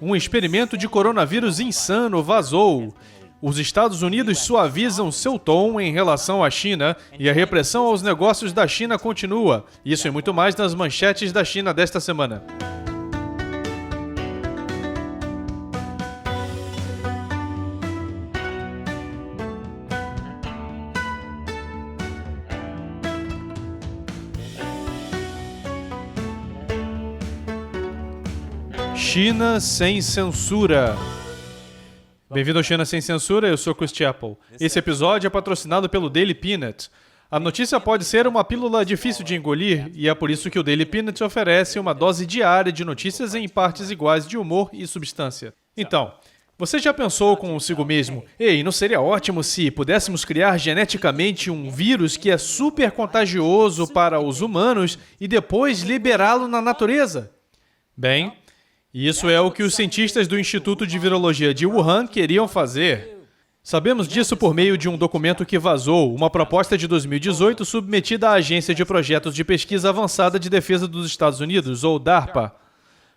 Um experimento de coronavírus insano vazou. Os Estados Unidos suavizam seu tom em relação à China e a repressão aos negócios da China continua. Isso e muito mais nas manchetes da China desta semana. China sem censura. Bem-vindo ao China Sem Censura, eu sou Chris Chappell. Esse episódio é patrocinado pelo Daily Peanut. A notícia pode ser uma pílula difícil de engolir, e é por isso que o Daily Peanut oferece uma dose diária de notícias em partes iguais de humor e substância. Então, você já pensou consigo mesmo, não seria ótimo se pudéssemos criar geneticamente um vírus que é super contagioso para os humanos e depois liberá-lo na natureza? Bem, isso é o que os cientistas do Instituto de Virologia de Wuhan queriam fazer. Sabemos disso por meio de um documento que vazou, uma proposta de 2018 submetida à Agência de Projetos de Pesquisa Avançada de Defesa dos Estados Unidos, ou DARPA,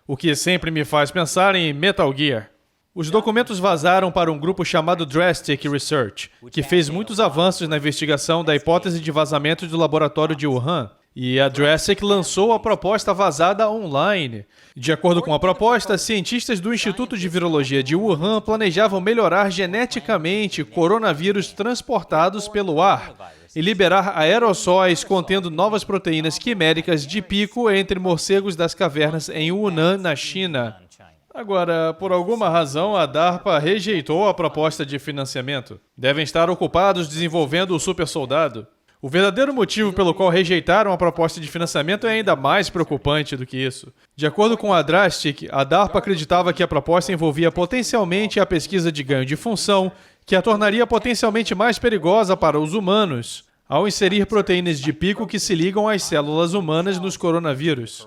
o que sempre me faz pensar em Metal Gear. Os documentos vazaram para um grupo chamado Drastic Research, que fez muitos avanços na investigação da hipótese de vazamento do laboratório de Wuhan. E a Drastic lançou a proposta vazada online. De acordo com a proposta, cientistas do Instituto de Virologia de Wuhan planejavam melhorar geneticamente coronavírus transportados pelo ar e liberar aerossóis contendo novas proteínas quiméricas de pico entre morcegos das cavernas em Yunnan, na China. Agora, por alguma razão, a DARPA rejeitou a proposta de financiamento. Devem estar ocupados desenvolvendo o supersoldado. O verdadeiro motivo pelo qual rejeitaram a proposta de financiamento é ainda mais preocupante do que isso. De acordo com a Drastic, a DARPA acreditava que a proposta envolvia potencialmente a pesquisa de ganho de função, que a tornaria potencialmente mais perigosa para os humanos, ao inserir proteínas de pico que se ligam às células humanas nos coronavírus.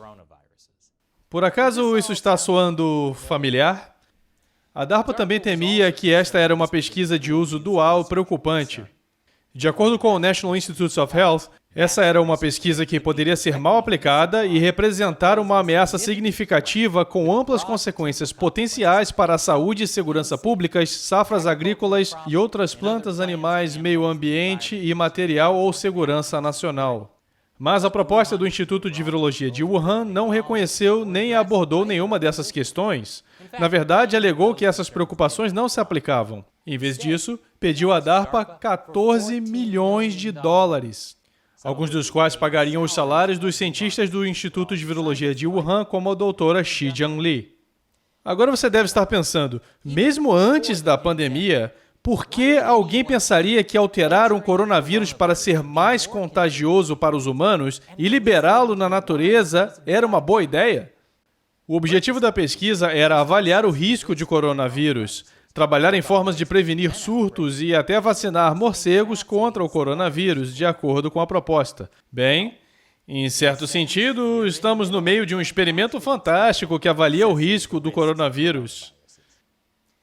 Por acaso isso está soando familiar? A DARPA também temia que esta era uma pesquisa de uso dual preocupante. De acordo com o National Institutes of Health, essa era uma pesquisa que poderia ser mal aplicada e representar uma ameaça significativa com amplas consequências potenciais para a saúde e segurança públicas, safras agrícolas e outras plantas, animais, meio ambiente e material ou segurança nacional. Mas a proposta do Instituto de Virologia de Wuhan não reconheceu nem abordou nenhuma dessas questões. Na verdade, alegou que essas preocupações não se aplicavam. Em vez disso, pediu à DARPA 14 milhões de dólares, alguns dos quais pagariam os salários dos cientistas do Instituto de Virologia de Wuhan, como a doutora Shi Jianli. Agora você deve estar pensando, mesmo antes da pandemia, por que alguém pensaria que alterar um coronavírus para ser mais contagioso para os humanos e liberá-lo na natureza era uma boa ideia? O objetivo da pesquisa era avaliar o risco de coronavírus, trabalhar em formas de prevenir surtos e até vacinar morcegos contra o coronavírus, de acordo com a proposta. Bem, em certo sentido, estamos no meio de um experimento fantástico que avalia o risco do coronavírus.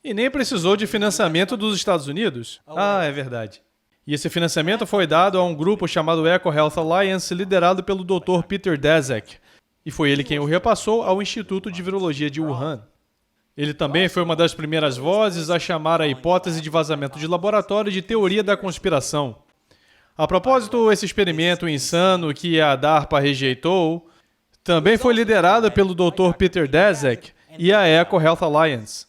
E nem precisou de financiamento dos Estados Unidos. É verdade. E esse financiamento foi dado a um grupo chamado EcoHealth Alliance, liderado pelo Dr. Peter Daszak. E foi ele quem o repassou ao Instituto de Virologia de Wuhan. Ele também foi uma das primeiras vozes a chamar a hipótese de vazamento de laboratório de teoria da conspiração. A propósito, esse experimento insano que a DARPA rejeitou também foi liderado pelo Dr. Peter Daszak e a EcoHealth Alliance.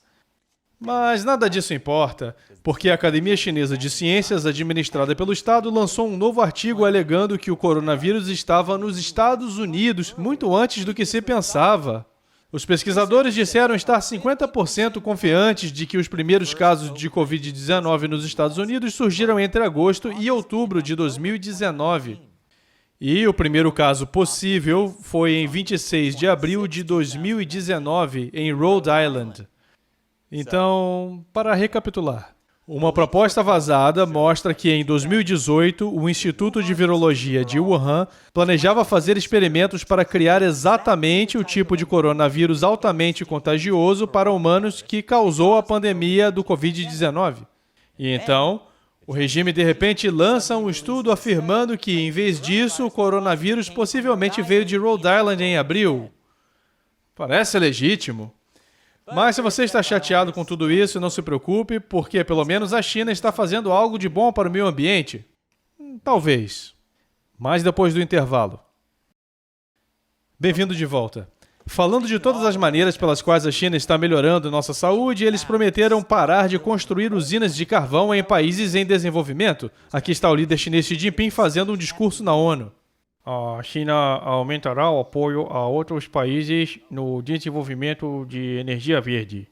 Mas nada disso importa, porque a Academia Chinesa de Ciências, administrada pelo Estado, lançou um novo artigo alegando que o coronavírus estava nos Estados Unidos muito antes do que se pensava. Os pesquisadores disseram estar 50% confiantes de que os primeiros casos de Covid-19 nos Estados Unidos surgiram entre agosto e outubro de 2019. E o primeiro caso possível foi em 26 de abril de 2019, em Rhode Island. Então, para recapitular, uma proposta vazada mostra que em 2018 o Instituto de Virologia de Wuhan planejava fazer experimentos para criar exatamente o tipo de coronavírus altamente contagioso para humanos que causou a pandemia do Covid-19. E então, o regime de repente lança um estudo afirmando que, em vez disso, o coronavírus possivelmente veio de Rhode Island em abril. Parece legítimo. Mas se você está chateado com tudo isso, não se preocupe, porque pelo menos a China está fazendo algo de bom para o meio ambiente. Talvez. Mas depois do intervalo. Bem-vindo de volta. Falando de todas as maneiras pelas quais a China está melhorando nossa saúde, eles prometeram parar de construir usinas de carvão em países em desenvolvimento. Aqui está o líder chinês Xi Jinping fazendo um discurso na ONU. A China aumentará o apoio a outros países no desenvolvimento de energia verde.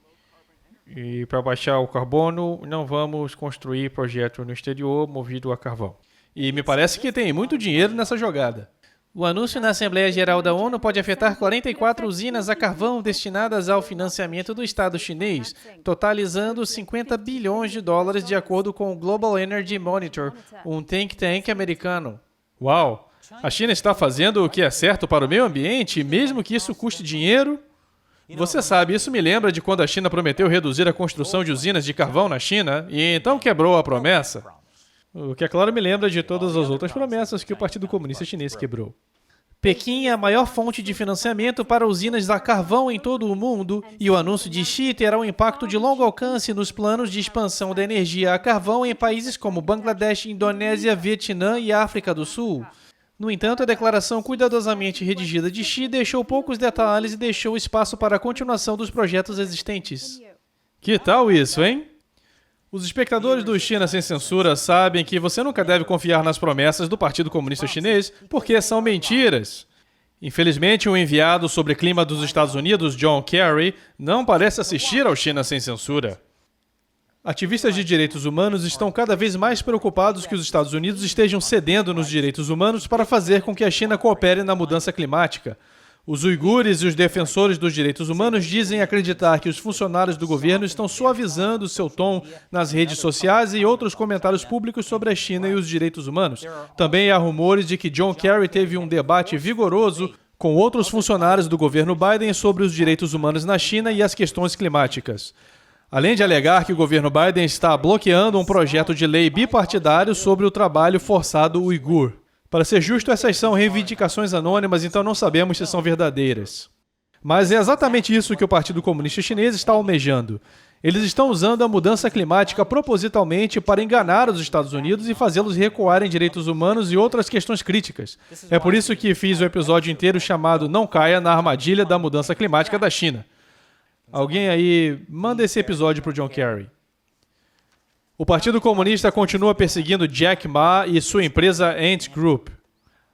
E para baixar o carbono, não vamos construir projeto no exterior movido a carvão. E me parece que tem muito dinheiro nessa jogada. O anúncio na Assembleia Geral da ONU pode afetar 44 usinas a carvão destinadas ao financiamento do Estado chinês, totalizando 50 bilhões de dólares de acordo com o Global Energy Monitor, um think tank americano. Uau! A China está fazendo o que é certo para o meio ambiente, mesmo que isso custe dinheiro? Você sabe, isso me lembra de quando a China prometeu reduzir a construção de usinas de carvão na China e então quebrou a promessa. O que, é claro, me lembra de todas as outras promessas que o Partido Comunista Chinês quebrou. Pequim é a maior fonte de financiamento para usinas a carvão em todo o mundo, e o anúncio de Xi terá um impacto de longo alcance nos planos de expansão da energia a carvão em países como Bangladesh, Indonésia, Vietnã e África do Sul. No entanto, a declaração cuidadosamente redigida de Xi deixou poucos detalhes e deixou espaço para a continuação dos projetos existentes. Que tal isso, hein? Os espectadores do China Sem Censura sabem que você nunca deve confiar nas promessas do Partido Comunista Chinês, porque são mentiras. Infelizmente, o enviado sobre clima dos Estados Unidos, John Kerry, não parece assistir ao China Sem Censura. Ativistas de direitos humanos estão cada vez mais preocupados que os Estados Unidos estejam cedendo nos direitos humanos para fazer com que a China coopere na mudança climática. Os uigures e os defensores dos direitos humanos dizem acreditar que os funcionários do governo estão suavizando seu tom nas redes sociais e outros comentários públicos sobre a China e os direitos humanos. Também há rumores de que John Kerry teve um debate vigoroso com outros funcionários do governo Biden sobre os direitos humanos na China e as questões climáticas. Além de alegar que o governo Biden está bloqueando um projeto de lei bipartidário sobre o trabalho forçado uigur. Para ser justo, essas são reivindicações anônimas, então não sabemos se são verdadeiras. Mas é exatamente isso que o Partido Comunista Chinês está almejando. Eles estão usando a mudança climática propositalmente para enganar os Estados Unidos e fazê-los recuar em direitos humanos e outras questões críticas. É por isso que fiz o episódio inteiro chamado Não Caia na Armadilha da Mudança Climática da China. Alguém aí, manda esse episódio para o John Kerry. O Partido Comunista continua perseguindo Jack Ma e sua empresa Ant Group.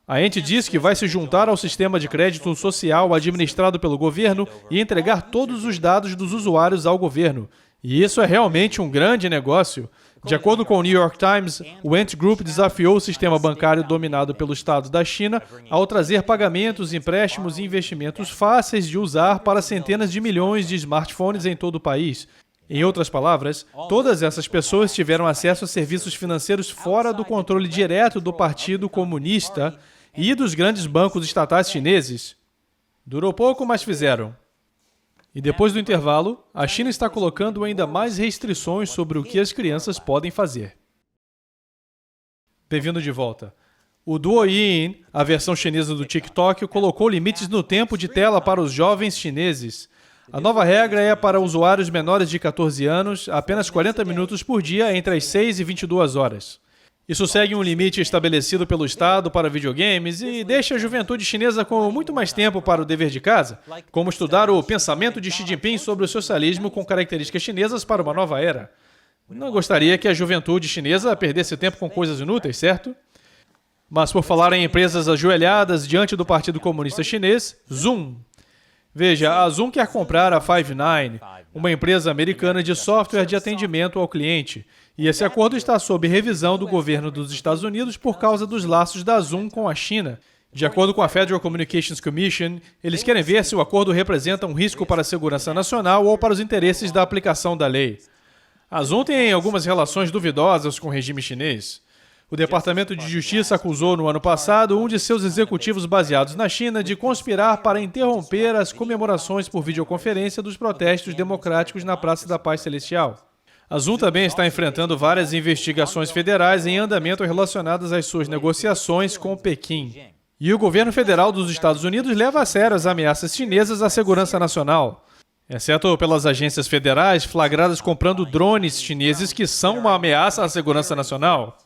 A Ant diz que vai se juntar ao sistema de crédito social administrado pelo governo e entregar todos os dados dos usuários ao governo. E isso é realmente um grande negócio. De acordo com o New York Times, o Ant Group desafiou o sistema bancário dominado pelo Estado da China ao trazer pagamentos, empréstimos e investimentos fáceis de usar para centenas de milhões de smartphones em todo o país. Em outras palavras, todas essas pessoas tiveram acesso a serviços financeiros fora do controle direto do Partido Comunista e dos grandes bancos estatais chineses. Durou pouco, mas fizeram. E depois do intervalo, a China está colocando ainda mais restrições sobre o que as crianças podem fazer. Bem-vindo de volta. O Douyin, a versão chinesa do TikTok, colocou limites no tempo de tela para os jovens chineses. A nova regra é para usuários menores de 14 anos, apenas 40 minutos por dia entre as 6 e 22 horas. Isso segue um limite estabelecido pelo Estado para videogames e deixa a juventude chinesa com muito mais tempo para o dever de casa, como estudar o pensamento de Xi Jinping sobre o socialismo com características chinesas para uma nova era. Não gostaria que a juventude chinesa perdesse tempo com coisas inúteis, certo? Mas por falar em empresas ajoelhadas diante do Partido Comunista Chinês, Zoom. Veja, a Zoom quer comprar a Five9, uma empresa americana de software de atendimento ao cliente. E esse acordo está sob revisão do governo dos Estados Unidos por causa dos laços da Zoom com a China. De acordo com a Federal Communications Commission, eles querem ver se o acordo representa um risco para a segurança nacional ou para os interesses da aplicação da lei. A Zoom tem algumas relações duvidosas com o regime chinês. O Departamento de Justiça acusou no ano passado um de seus executivos baseados na China de conspirar para interromper as comemorações por videoconferência dos protestos democráticos na Praça da Paz Celestial. A Zoom também está enfrentando várias investigações federais em andamento relacionadas às suas negociações com Pequim. E o governo federal dos Estados Unidos leva a sério as ameaças chinesas à segurança nacional. exceto pelas agências federais flagradas comprando drones chineses que são uma ameaça à segurança nacional.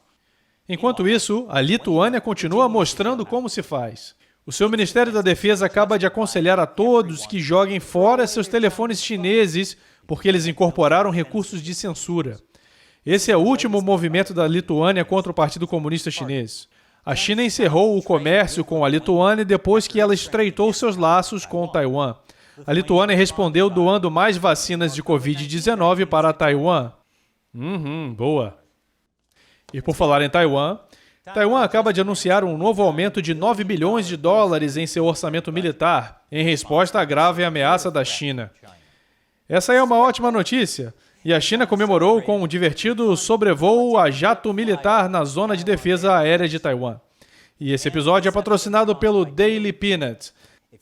Enquanto isso, a Lituânia continua mostrando como se faz. O seu Ministério da Defesa acaba de aconselhar a todos que joguem fora seus telefones chineses porque eles incorporaram recursos de censura. Esse é o último movimento da Lituânia contra o Partido Comunista Chinês. A China encerrou o comércio com a Lituânia depois que ela estreitou seus laços com Taiwan. A Lituânia respondeu doando mais vacinas de Covid-19 para Taiwan. Boa. E por falar em Taiwan, Taiwan acaba de anunciar um novo aumento de 9 bilhões de dólares em seu orçamento militar, em resposta à grave ameaça da China. Essa é uma ótima notícia, e a China comemorou com um divertido sobrevoo a jato militar na zona de defesa aérea de Taiwan. E esse episódio é patrocinado pelo Daily Peanut.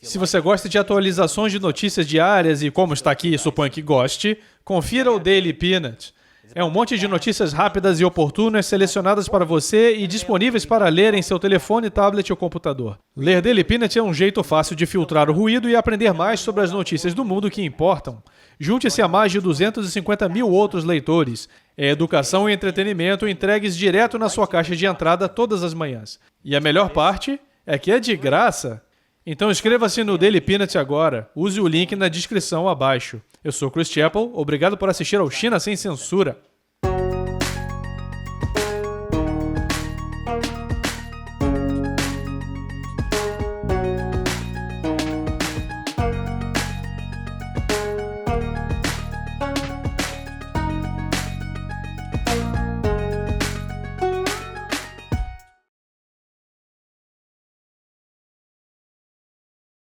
Se você gosta de atualizações de notícias diárias e, como está aqui, suponho que goste, confira o Daily Peanut. É um monte de notícias rápidas e oportunas selecionadas para você e disponíveis para ler em seu telefone, tablet ou computador. Ler Daily Peanut é um jeito fácil de filtrar o ruído e aprender mais sobre as notícias do mundo que importam. Junte-se a mais de 250 mil outros leitores. É educação e entretenimento entregues direto na sua caixa de entrada todas as manhãs. E a melhor parte é que é de graça. Então inscreva-se no Daily Peanut agora. Use o link na descrição abaixo. Eu sou Chris Chappell, obrigado por assistir ao China Sem Censura.